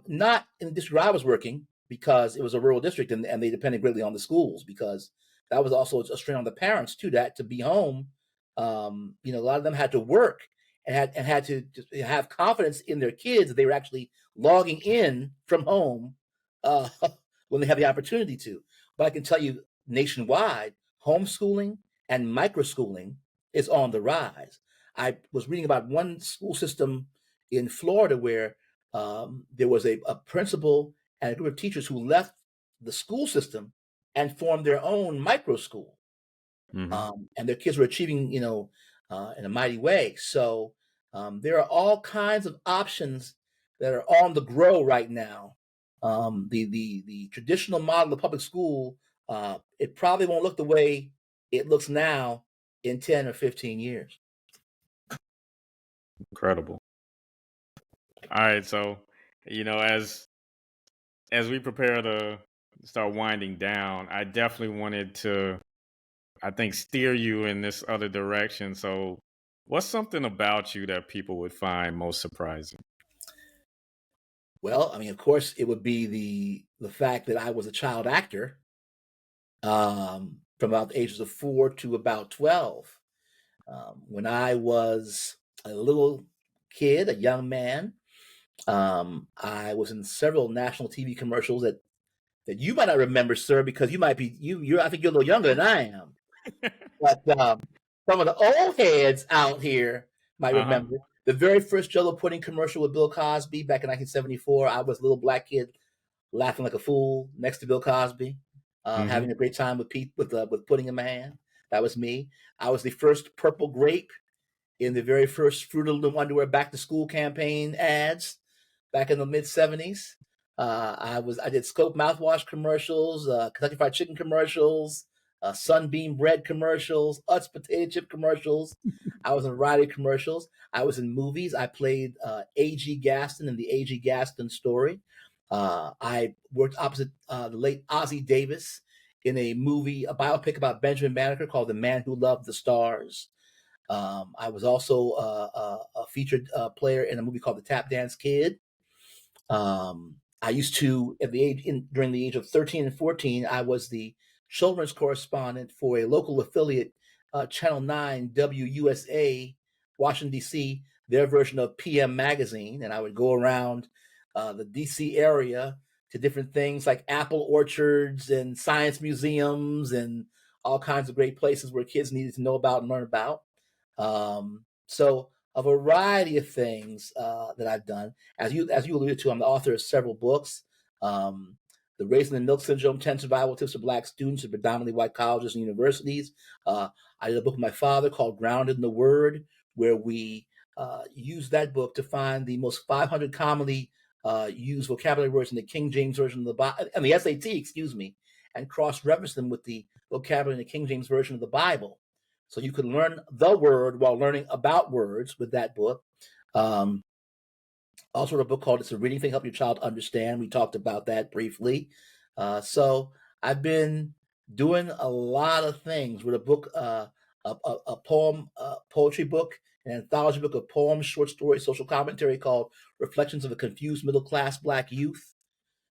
Not in the district where I was working because it was a rural district and they depended greatly on the schools because that was also a strain on the parents too, that to be home. You know, a lot of them had to work and had to just have confidence in their kids that they were actually logging in from home uh, when they have the opportunity to. But I can tell you nationwide, homeschooling and microschooling is on the rise. I was reading about one school system in Florida where there was a principal and a group of teachers who left the school system and formed their own micro school. Mm-hmm. And their kids were achieving, in a mighty way. So there are all kinds of options that are on the grow right now. The traditional model of public school, it probably won't look the way it looks now in 10 or 15 years. Incredible. All right, so as we prepare to start winding down, I definitely wanted to, I think, steer you in this other direction. So, what's something about you that people would find most surprising? Well, I mean, of course, it would be the fact that I was a child actor from about the ages of 4 to about 12. When I was a little kid, a young man, I was in several national TV commercials that you might not remember, sir, because you might be I think you're a little younger than I am. But some of the old heads out here might Uh huh. remember the very first Jello pudding commercial with Bill Cosby back in 1974. I was a little black kid laughing like a fool next to Bill Cosby, Mm-hmm. having a great time with Pete with pudding in my hand. That was me. I was the first purple grape in the very first Fruit of the Loom underwear back to school campaign ads back in the mid 70s. I did Scope mouthwash commercials, Kentucky Fried Chicken commercials, Sunbeam bread commercials, Utz potato chip commercials. I was in a variety of commercials. I was in movies. I played A.G. Gaston in the A.G. Gaston story. I worked opposite the late Ossie Davis in a movie, a biopic about Benjamin Banneker called The Man Who Loved the Stars. I was also a featured player in a movie called The Tap Dance Kid. I used to, during the age of 13 and 14, I was the children's correspondent for a local affiliate, Channel 9 WUSA, Washington, D.C., their version of PM Magazine. And I would go around the D.C. area to different things like apple orchards and science museums and all kinds of great places where kids needed to know about and learn about. So a variety of things that I've done. As you alluded to, I'm the author of several books. Um, the Raising the Milk Syndrome: 10 Survival Tips for Black Students at predominantly white colleges and universities. I did a book with my father called Grounded in the Word, where we used that book to find the most 500 commonly used vocabulary words in the King James Version of the Bible, and the SAT, excuse me, and cross-reference them with the vocabulary in the King James Version of the Bible. So you can learn the word while learning about words with that book. Um, Also wrote a book called It's a Reading Thing, Help Your Child Understand. We talked about that briefly. So I've been doing a lot of things. With a book, a poetry book, an anthology book of poems, short stories, social commentary called Reflections of a Confused Middle Class Black Youth.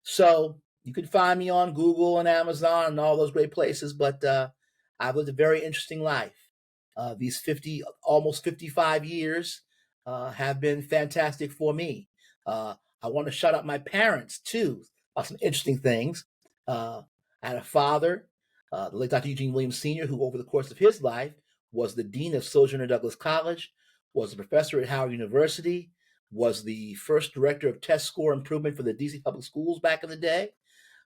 So you can find me on Google and Amazon and all those great places, but I've lived a very interesting life. These almost 55 years have been fantastic for me. I want to shout out my parents too about some interesting things. I had a father, the late Dr. Eugene Williams Sr., who over the course of his life was the dean of Sojourner Douglas College, was a professor at Howard University, was the first director of test score improvement for the DC public schools back in the day.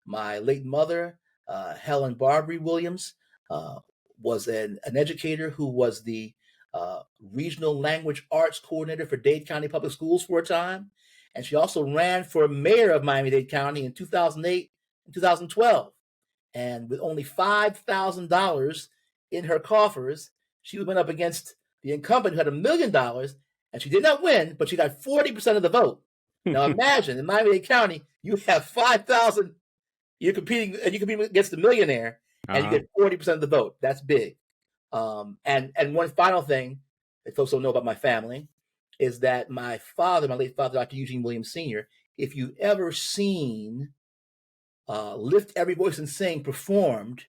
My late mother, Helen Barbary Williams, was an educator who was the regional language arts coordinator for Dade County Public Schools for a time. And she also ran for mayor of Miami-Dade County in 2008 and 2012. And with only $5,000 in her coffers, she went up against the incumbent who had $1 million, and she did not win, but she got 40% of the vote. Now imagine in Miami-Dade County, you have 5,000, you're competing against a millionaire, and you get 40% of the vote. That's big. And one final thing that folks don't know about my family is that my father, my late father, Dr. Eugene Williams Sr., if you've ever seen Lift Every Voice and Sing performed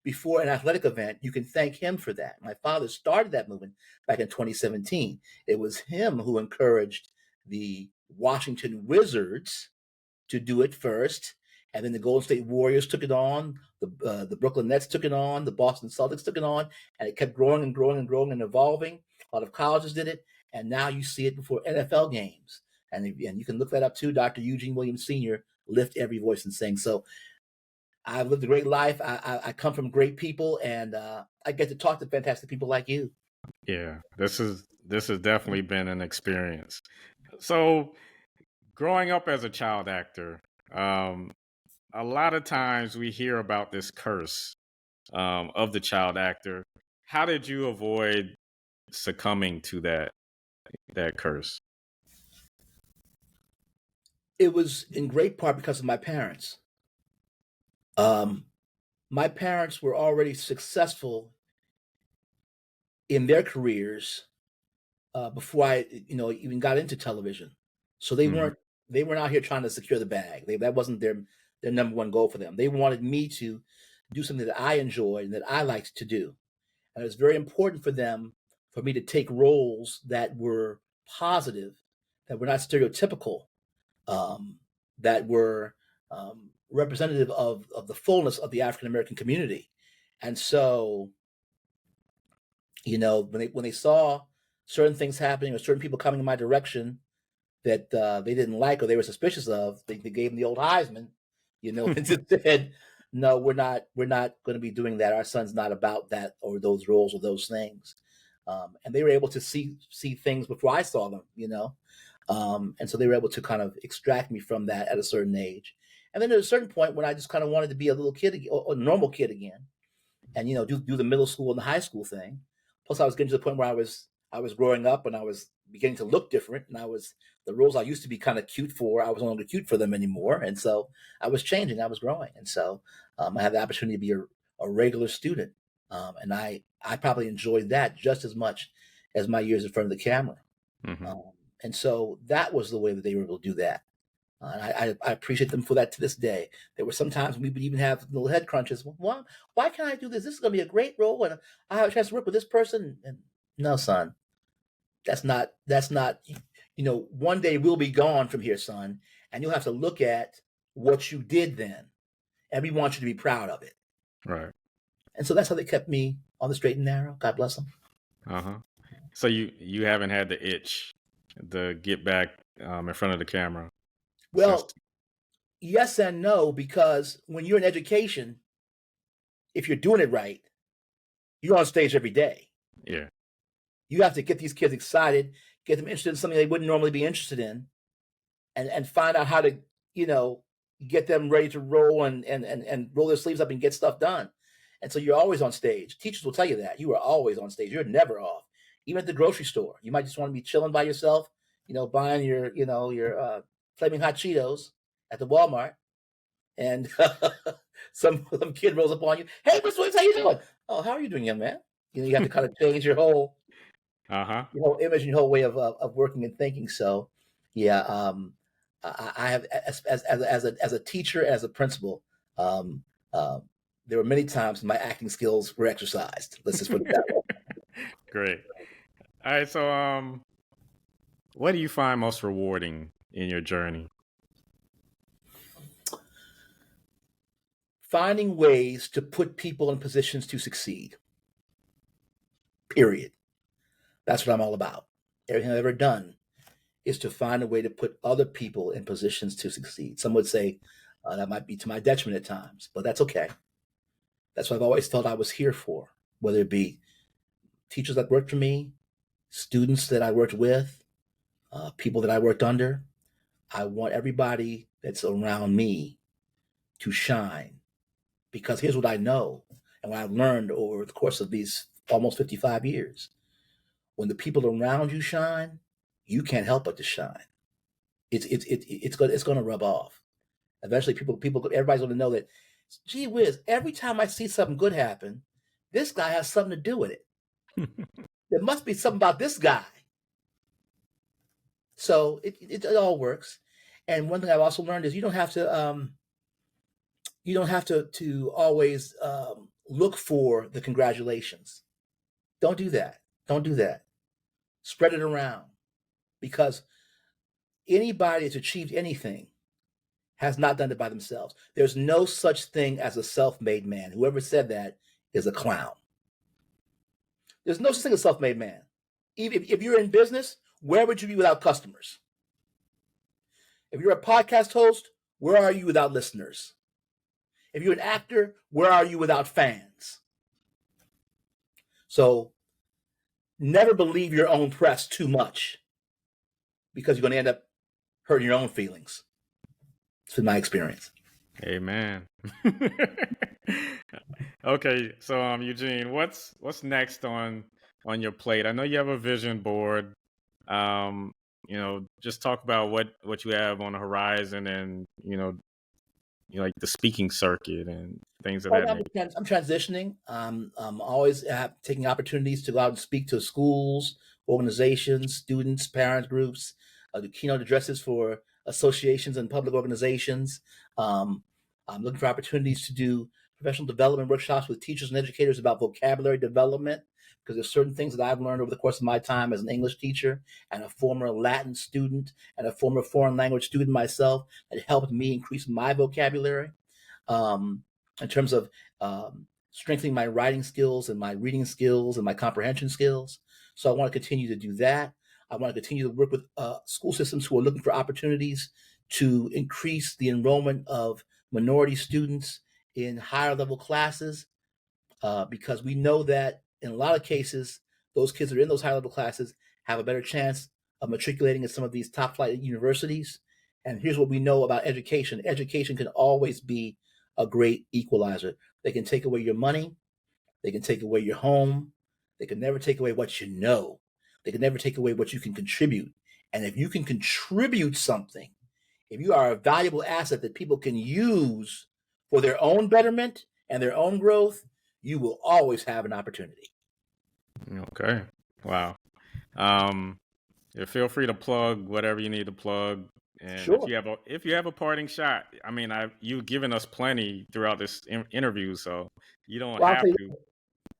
before an athletic event, you can thank him for that. My father started that movement back in 2017. It was him who encouraged the Washington Wizards to do it first, and then the Golden State Warriors took it on, the Brooklyn Nets took it on, the Boston Celtics took it on, and it kept growing and growing and growing and evolving. A lot of colleges did it, and now you see it before NFL games. And you can look that up too, Dr. Eugene Williams Sr., Lift Every Voice and Sing. So I've lived a great life. I come from great people, and I get to talk to fantastic people like you. Yeah, this has definitely been an experience. So, growing up as a child actor, a lot of times we hear about this curse of the child actor. How did you avoid succumbing to that curse? It was in great part because of my parents. My parents were already successful in their careers before I, even got into television. So they weren't out here trying to secure the bag. That wasn't their number one goal for them. They wanted me to do something that I enjoyed and that I liked to do. And it was very important for me to take roles that were positive, that were not stereotypical, that were representative of the fullness of the African American community. And so, when they saw certain things happening or certain people coming in my direction that they didn't like or they were suspicious of, they gave them the old Heisman, and just said, "No, we're not going to be doing that. Our son's not about that or those roles or those things." And they were able to see things before I saw them, and so they were able to kind of extract me from that at a certain age. And then at a certain point when I just kind of wanted to be a little kid or a normal kid again, and do the middle school and the high school thing. Plus, I was getting to the point where I was growing up and I was beginning to look different, and the roles I used to be kind of cute for, I was no longer cute for them anymore, and so I was changing, I was growing, and so I had the opportunity to be a regular student, and I probably enjoyed that just as much as my years in front of the camera, and so that was the way that they were able to do that. And I appreciate them for that to this day. There were some times we would even have little head crunches. Well, why can't I do this? This is going to be a great role, and I have a chance to work with this person. And no, son, that's not. One day we'll be gone from here, son, and you'll have to look at what you did then, and we want you to be proud of it. Right. And so that's how they kept me on the straight and narrow. God bless them. So you haven't had the itch to get back in front of the camera? Well, yes and no, because when you're in education, if you're doing it right, you're on stage every day. Yeah. You have to get these kids excited, get them interested in something they wouldn't normally be interested in, and find out how to, get them ready to roll and roll their sleeves up and get stuff done. And so you're always on stage. Teachers will tell you that. You are always on stage. You're never off. Even at the grocery store, you might just want to be chilling by yourself. buying your flaming hot Cheetos at the Walmart, and some kid rolls up on you. Hey, Mr. Williams, how you doing? Oh, how are you doing, young man? You have to kind of change Uh-huh. your whole image and your whole way of working and thinking. So, yeah, I have as a teacher, as a principal, um, uh, there were many times my acting skills were exercised. Let's just put it that way. Great. All right, so what do you find most rewarding in your journey? Finding ways to put people in positions to succeed. Period. That's what I'm all about. Everything I've ever done is to find a way to put other people in positions to succeed. Some would say that might be to my detriment at times, but that's okay. That's what I've always felt I was here for, whether it be teachers that worked for me, students that I worked with, people that I worked under. I want everybody that's around me to shine, because here's what I know and what I've learned over the course of these almost 55 years. When the people around you shine, you can't help but to shine. It's going to rub off. Eventually, everybody's going to know that. Gee whiz! Every time I see something good happen, this guy has something to do with it. There must be something about this guy. So it all works. And one thing I've also learned is you don't have to always look for the congratulations. Don't do that. Don't do that. Spread it around, because anybody that's achieved anything has not done it by themselves. There's no such thing as a self-made man. Whoever said that is a clown. There's no such thing as a self-made man. If you're in business, where would you be without customers? If you're a podcast host, where are you without listeners? If you're an actor, where are you without fans? So never believe your own press too much, because you're going to end up hurting your own feelings. It's been my experience. Amen. Okay, so Eugene, what's next on your plate? I know you have a vision board. Just talk about what you have on the horizon, and like the speaking circuit and things of Right that now, nature. I'm transitioning. I'm always taking opportunities to go out and speak to schools, organizations, students, parent groups, do keynote addresses for associations and public organizations. I'm looking for opportunities to do professional development workshops with teachers and educators about vocabulary development, because there's certain things that I've learned over the course of my time as an English teacher and a former Latin student and a former foreign language student myself, that helped me increase my vocabulary. In terms of strengthening my writing skills and my reading skills and my comprehension skills. So I want to continue to do that. I want to continue to work with school systems who are looking for opportunities to increase the enrollment of minority students in higher level classes, because we know that in a lot of cases, those kids that are in those higher level classes have a better chance of matriculating at some of these top flight universities. And here's what we know about education. Education can always be a great equalizer. They can take away your money. They can take away your home. They can never take away what you know. They can never take away what you can contribute. And if you can contribute something, if you are a valuable asset that people can use for their own betterment and their own growth, you will always have an opportunity. Okay. Wow. Yeah, feel free to plug whatever you need to plug. And Sure. if you have a parting shot, I mean, you've given us plenty throughout this interview, so you don't Well, have to.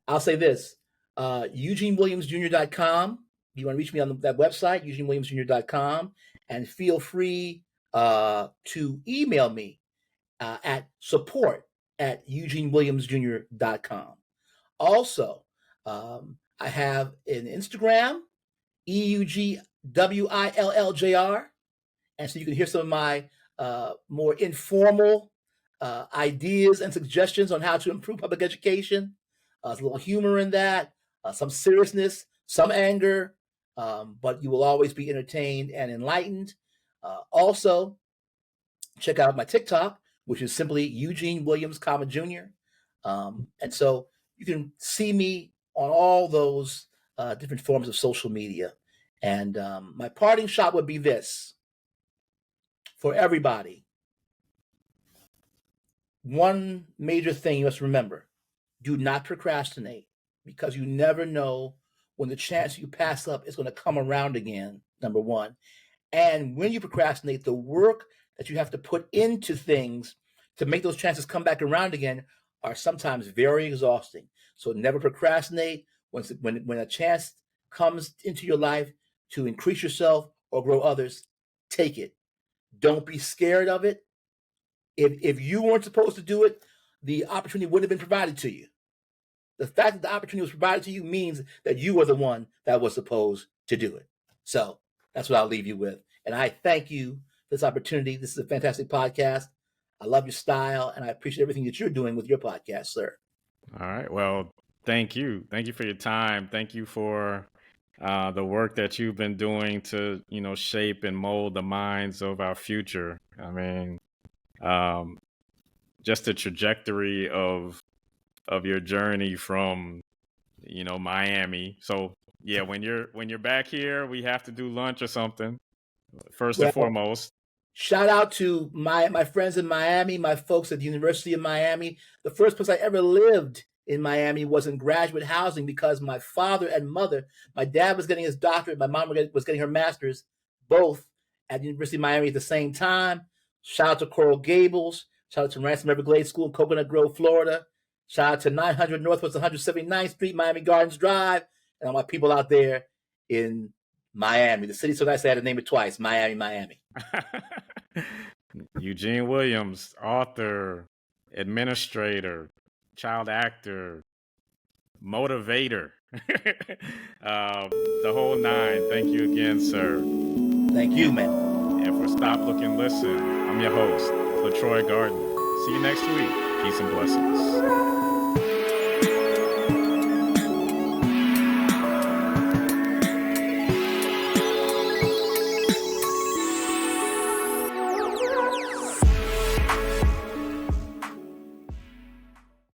I'll say this, EugeneWilliamsJr.com. You want to reach me on that website, EugeneWilliamsJr.com, and feel free to email me at support@EugeneWilliamsJr.com. Also, I have an Instagram, EUGWILLJR, and so you can hear some of my more informal ideas and suggestions on how to improve public education. There's a little humor in that, some seriousness, some anger, but you will always be entertained and enlightened. Also, check out my TikTok, which is simply Eugene Williams, Jr. And so you can see me on all those different forms of social media. And my parting shot would be this for everybody. One major thing you must remember: do not procrastinate, because you never know when the chance you pass up is going to come around again, number one. And when you procrastinate, the work that you have to put into things to make those chances come back around again are sometimes very exhausting. So never procrastinate. When a chance comes into your life to increase yourself or grow others, take it. Don't be scared of it. If you weren't supposed to do it, the opportunity wouldn't have been provided to you. The fact that the opportunity was provided to you means that you were the one that was supposed to do it. So that's what I'll leave you with. And I thank you for this opportunity. This is a fantastic podcast. I love your style, and I appreciate everything that you're doing with your podcast, sir. All right. Well, thank you. Thank you for your time. Thank you for the work that you've been doing to, shape and mold the minds of our future. I mean, just the trajectory of your journey from, Miami. So yeah, when you're back here, we have to do lunch or something. First and foremost. Shout out to my friends in Miami, my folks at the University of Miami. The first place I ever lived in Miami was in graduate housing because my father and mother, my dad was getting his doctorate, my mom was getting her master's, both at the University of Miami at the same time. Shout out to Coral Gables. Shout out to Ransom Everglades School in Coconut Grove, Florida. Shout out to 900 Northwest 179th Street, Miami Gardens Drive, and all my people out there in Miami. The city's so nice I had to name it twice. Miami. Eugene Williams, author, administrator, child actor, motivator, the whole nine. Thank you again, sir. Thank you, man. And for Stop, Look, and Listen, I'm your host, LaTroy Gardner. See you next week. Peace and blessings.